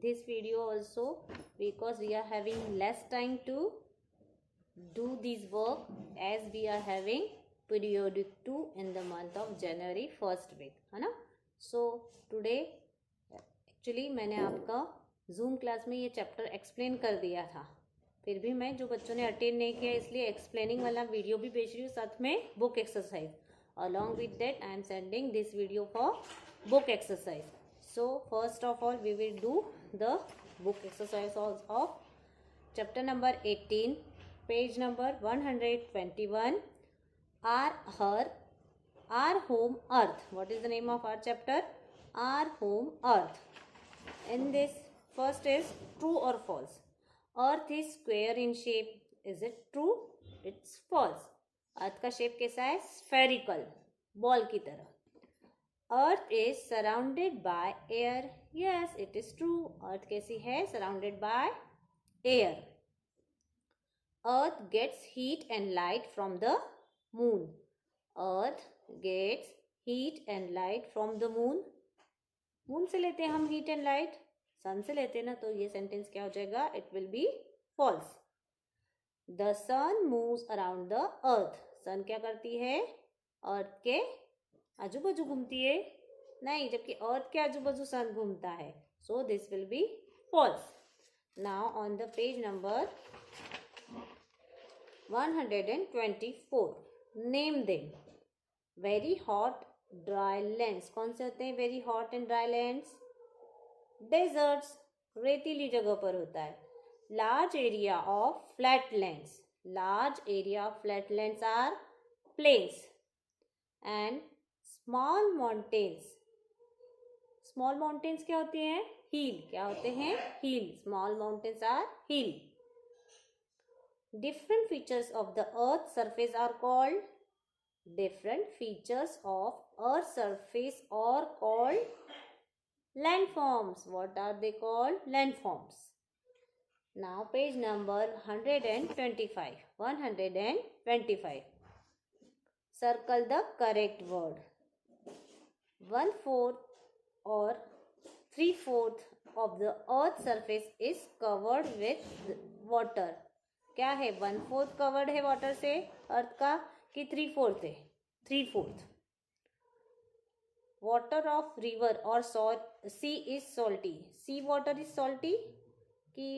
this video also, because we are having less time to do this work, as we are having periodic 2 in the month of January first week, है ना. So today actually मैंने आपका zoom class में ये chapter explain कर दिया था, फिर भी मैं जो बच्चों ने अटेंड नहीं किया इसलिए एक्सप्लेनिंग वाला वीडियो भी भेज रही हूँ, साथ में book exercise. Along with that I am sending this video for book exercise. So first of all we will do the book exercise of chapter number 18, page number 121. Our home earth. What is the name of our chapter? Our home earth. In this, first is true or false. Earth is square in shape. Is it true? It's false. Earth का shape कैसा है? Spherical, ball की तरह. Earth is surrounded by air. Yes, it is true. Earth कैसी है? Surrounded by air. Earth gets heat and light from the moon. Earth gets heat and light from the moon. Moon से लेते हैं हम heat and light, सन से लेते हैं ना, तो ये सेंटेंस क्या हो जाएगा? It will be false. The sun moves around the earth. Sun क्या करती है? अर्थ के आजू बाजू घूमती है? नहीं, जबकि अर्थ के आजू बाजू सन घूमता है. So this will be false. Now on the page number 124, name them. Very hot dry lands. कौन से होते हैं very hot and dry lands? Deserts, रेतीली जगह पर होता है. Large area of flat lands. Large area of flat lands are plains. And small mountains. Small mountains क्या होती हैं? हिल. क्या होते हैं? Hill. Small mountains are hill. Different features of the earth surface are called. Different features of earth surface are called landforms. What are they called? Landforms. Now page number 125. 125. Circle the correct word. 1/4 or 3/4 of the earth surface is covered with water. क्या है? 1/4 covered है water से अर्थ का, कि 3/4 है? 3/4. Water of river और sea is salty. Sea water is salty कि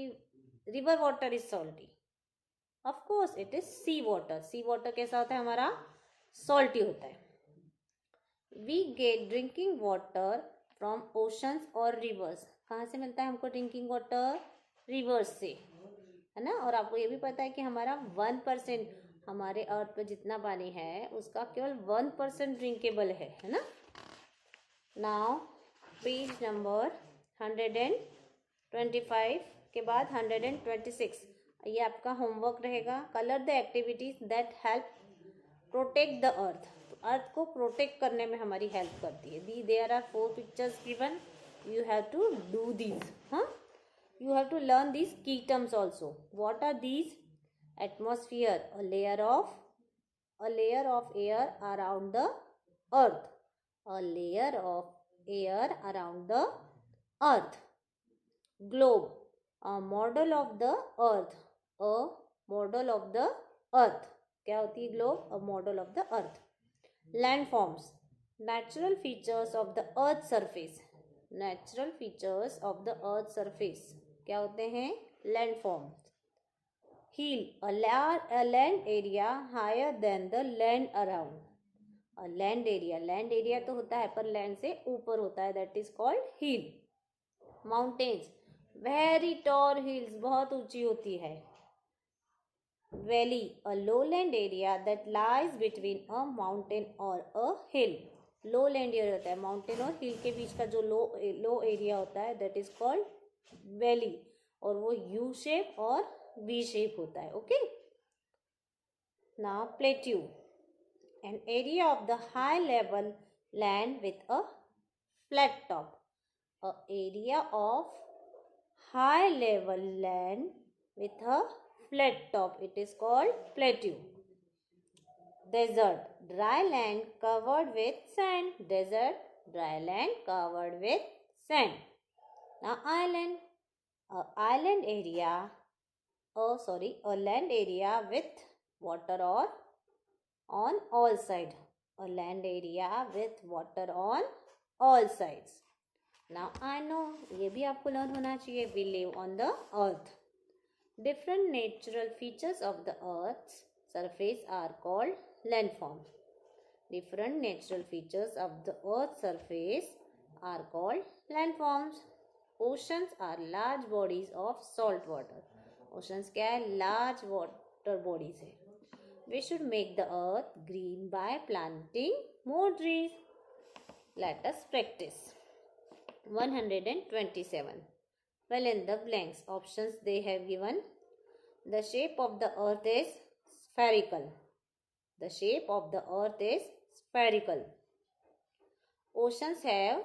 river water is salty? Of course it is sea water. Sea water कैसा होता है हमारा? सॉल्टी होता है. We get drinking water from oceans और रिवर्स. कहाँ से मिलता है हमको ड्रिंकिंग वाटर? रिवर्स से, है ना. और आपको ये भी पता है कि हमारा 1%, हमारे अर्थ पे जितना पानी है उसका केवल 1% ड्रिंकेबल है ना. नाउ पेज नंबर 125 के बाद 126. ये आपका होमवर्क रहेगा. Colour the activities that help protect the earth. Earth को प्रोटेक्ट करने में हमारी हेल्प करती है. There are 4 pictures given. You have to do this. हाँ, you have to learn these key terms also. What are these? Atmosphere, a layer of air around the earth. A layer of air around the earth. Globe, a model of the earth. A model of the earth. क्या होती है globe? A model of the earth. Landforms, natural features of the earth surface. Natural features of the earth surface. क्या होते हैं? Landforms. Hill, a land area higher than the land around. A land area तो होता है पर land से ऊपर होता है, that is called hill. Mountains, very tall hills, बहुत ऊंची होती है. Valley, a low land area that lies between a mountain और a hill. Low land area होता है, माउंटेन और हिल के बीच का जो लो एरिया होता है, दैट इज कॉल्ड वैली. और वो यू शेप और वी शेप होता है. Okay. Now plateau, an area of the high level land with a flat top. A area of high level land with a flat top, it is called plateau. Desert, dry land covered with sand. Desert, dry land covered with sand. Now island, A island area, a land area with water or on all sides. A land area with water on all sides. Now I know ये भी आपको learn होना चाहिए. We live on the earth. Different natural features of the earth's surface are called landforms. Different natural features of the earth's surface are called landforms. Oceans are large bodies of salt water. Oceans क्या है? Large water bodies है. We should make the earth green by planting more trees. Let us practice. 127. Fill in the blanks. Options they have given. The shape of the earth is spherical. The shape of the earth is spherical. Oceans have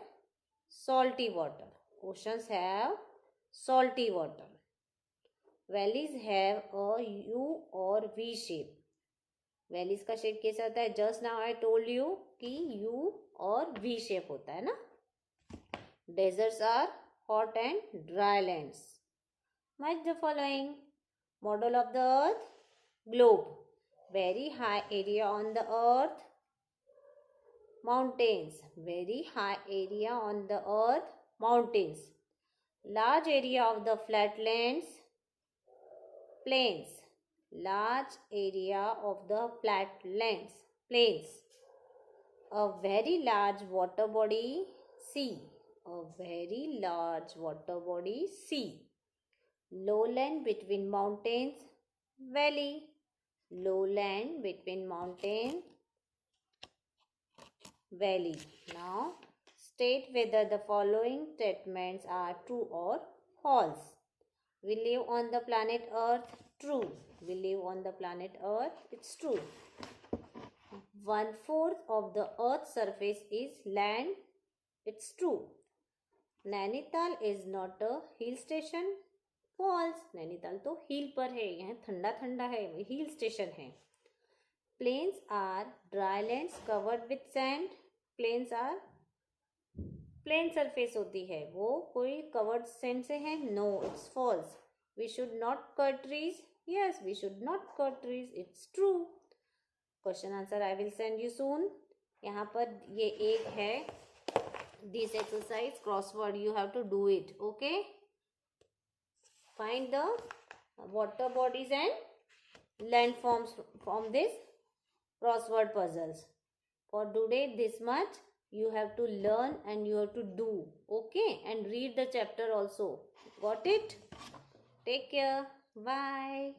salty water. Oceans have salty water. Valleys have a U or V shape. Valleys का shape कैसा होता है? Just now I told you कि U और V shape होता है ना. Deserts are hot and dry lands. Match the following. Model of the earth. Globe. Very high area on the earth. Mountains. Very high area on the earth. Mountains. Large area of the flatlands. Plains. Large area of the flatlands. Plains. A very large water body. Sea. A very large water body. Sea. Lowland between mountains. Valley. Lowland between mountain. Valley. Now state whether the following statements are true or false. We live on the planet Earth. True. We live on the planet Earth. It's true. 1/4 of the Earth's surface is land. It's true. Nainital is not a hill station. False. Nainital तो हिल पर है. यहाँ ठंडा ठंडा है. Hill station है. Plains are dry lands covered with sand. Plains are plain surface होती है. वो कोई कवर्ड सैंड से है? No, it's false. We should not cut trees. Yes, we should not cut trees. It's true. Question answer I will send you soon. यहाँ पर ये एक है. This exercise crossword you have to do it. Okay. Find the water bodies and land forms from this crossword puzzles. For today this much you have to learn and you have to do. Okay, and read the chapter also. Got it? Take care. Bye.